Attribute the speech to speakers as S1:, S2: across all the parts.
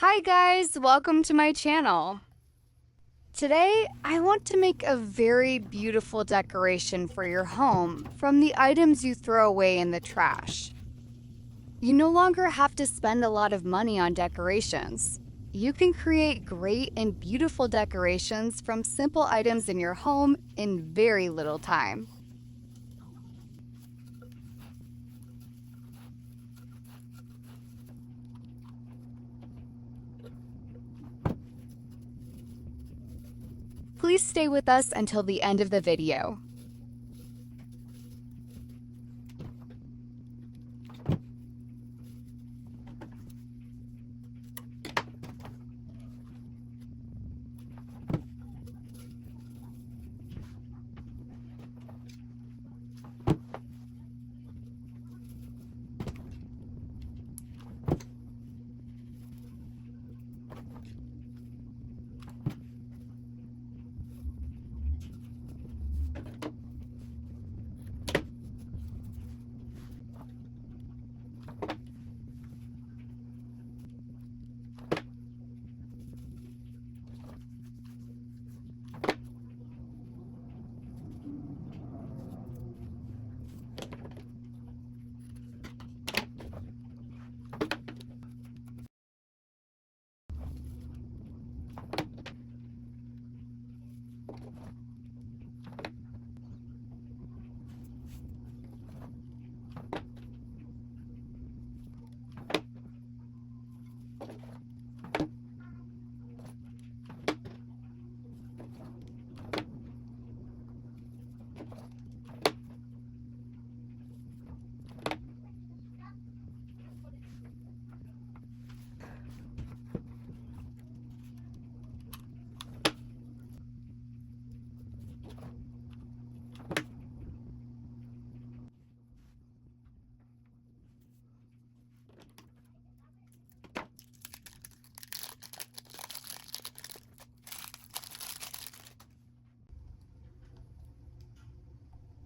S1: Hi guys, welcome to my channel. Today, I want to make a very beautiful decoration for your home from the items you throw away in the trash. You no longer have to spend a lot of money on decorations. You can create great and beautiful decorations from simple items in your home in very little time. Please stay with us until the end of the video.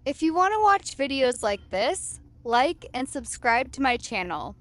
S1: If you want to watch videos like this, like and subscribe to my channel.